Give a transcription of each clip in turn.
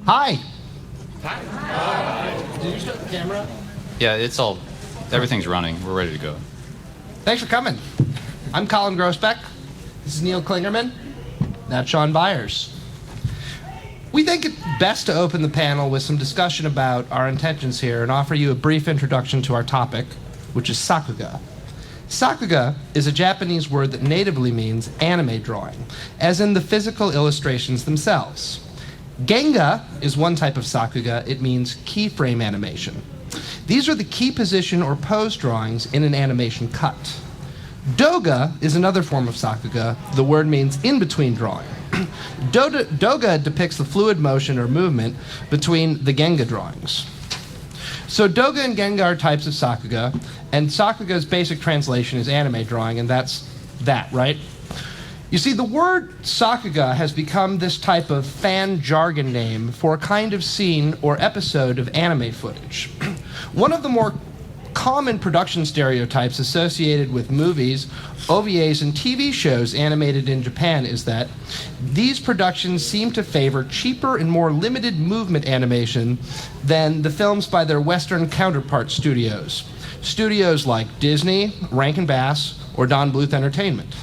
Hi. Hi. Did you start the camera? Yeah, everything's running. We're ready to go. Thanks for coming. I'm Colin Grossbeck. This is Neil Klingerman. That's Sean Byers. We think it's best to open the panel with some discussion about our intentions here and offer you a brief introduction to our topic, which is sakuga. Sakuga is a Japanese word that natively means anime drawing, as in the physical illustrations themselves. Genga is one type of sakuga. It means keyframe animation. These are the key position or pose drawings in an animation cut. Doga is another form of sakuga. The word means in-between drawing. Doga depicts the fluid motion or movement between the Genga drawings. So Doga and Genga are types of sakuga, and sakuga's basic translation is anime drawing, and that's that, right? You see, the word sakuga has become this type of fan jargon name for a kind of scene or episode of anime footage. One of the more common production stereotypes associated with movies, OVAs, and TV shows animated in Japan is that these productions seem to favor cheaper and more limited movement animation than the films by their Western counterpart studios. Studios like Disney, Rankin Bass, or Don Bluth Entertainment.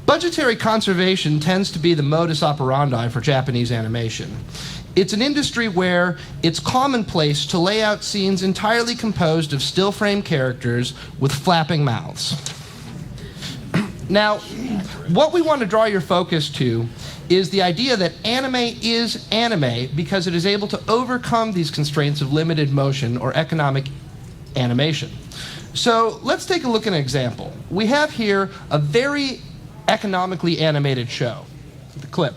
Budgetary conservation tends to be the modus operandi for Japanese animation. It's an industry where it's commonplace to lay out scenes entirely composed of still frame characters with flapping mouths. Now, what we want to draw your focus to is the idea that anime is anime because it is able to overcome these constraints of limited motion or economic animation. So let's take a look at an example. We have here a very economically animated show. The clip.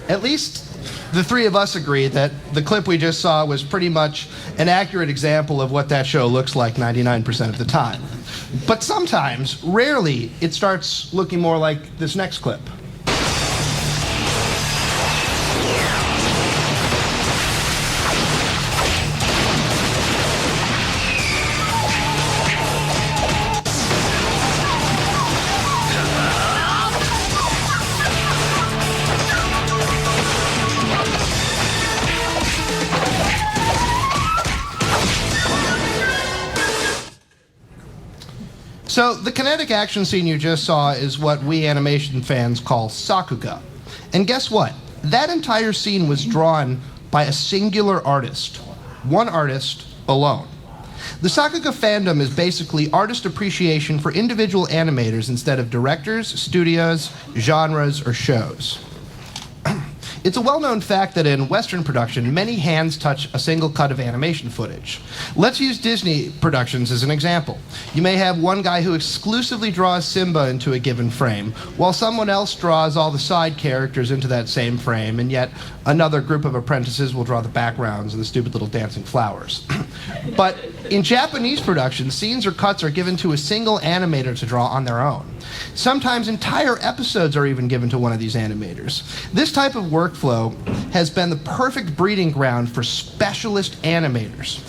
At least the three of us agree that the clip we just saw was pretty much an accurate example of what that show looks like 99% of the time. But sometimes, rarely, it starts looking more like this next clip. So the kinetic action scene you just saw is what we animation fans call sakuga. And guess what? That entire scene was drawn by a singular artist. One artist alone. The sakuga fandom is basically artist appreciation for individual animators instead of directors, studios, genres, or shows. It's a well-known fact that in Western production, many hands touch a single cut of animation footage. Let's use Disney productions as an example. You may have one guy who exclusively draws Simba into a given frame, while someone else draws all the side characters into that same frame, and yet another group of apprentices will draw the backgrounds and the stupid little dancing flowers. But in Japanese productions, scenes or cuts are given to a single animator to draw on their own. Sometimes entire episodes are even given to one of these animators. This type of workflow has been the perfect breeding ground for specialist animators,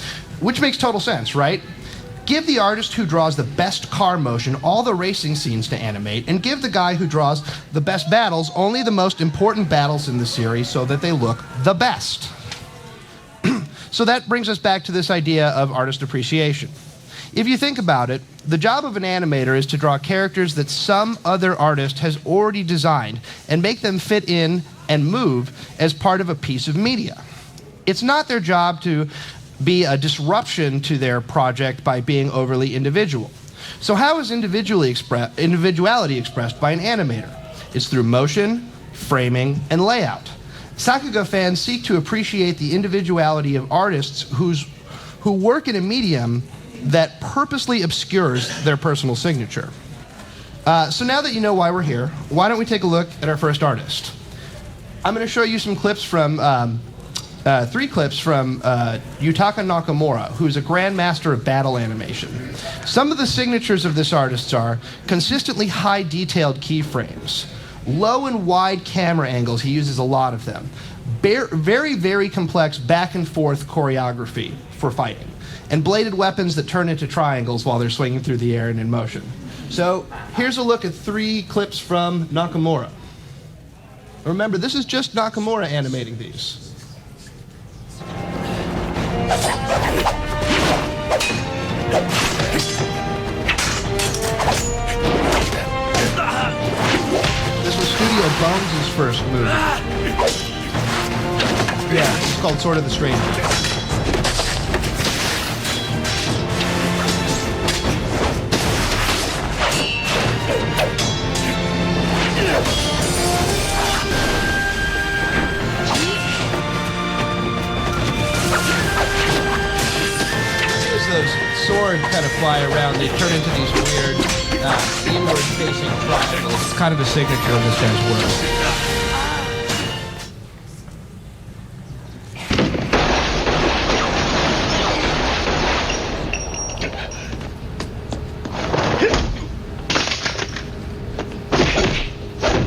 which makes total sense, right? Give the artist who draws the best car motion all the racing scenes to animate, and give the guy who draws the best battles only the most important battles in the series so that they look the best. So that brings us back to this idea of artist appreciation. If you think about it, the job of an animator is to draw characters that some other artist has already designed and make them fit in and move as part of a piece of media. It's not their job to be a disruption to their project by being overly individual. So how is individuality expressed by an animator? It's through motion, framing, and layout. Sakuga fans seek to appreciate the individuality of artists who work in a medium that purposely obscures their personal signature. So now that you know why we're here, why don't we take a look at our first artist? I'm going to show you some clips from, 3 clips from Yutaka Nakamura, who's a grandmaster of battle animation. Some of the signatures of this artist are consistently high detailed keyframes, low and wide camera angles, he uses a lot of them, very, very complex back and forth choreography for fighting, and bladed weapons that turn into triangles while they're swinging through the air and in motion. So here's a look at 3 clips from Nakamura. Remember, this is just Nakamura animating these. This was Studio Bones' first movie. Yeah, it's called Sword of the Stranger. Those swords kind of fly around, they turn into these weird inward-facing triangles. It's kind of a signature of this guy's work.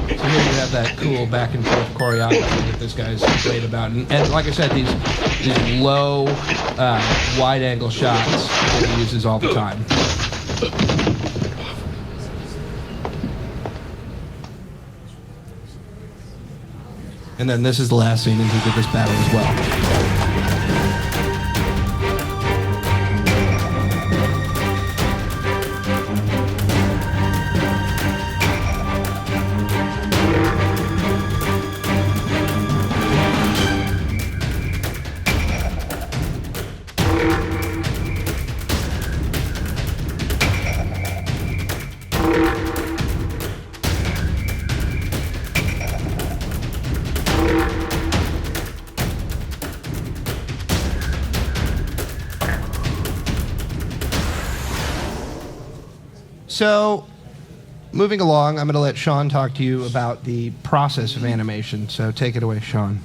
So here you have that cool back-and-forth choreography that this guy's great about. And like I said, these low, wide-angle shots that he uses all the time. And then this is the last scene, and he did this battle as well. So, moving along, I'm going to let Sean talk to you about the process of animation. So take it away, Sean.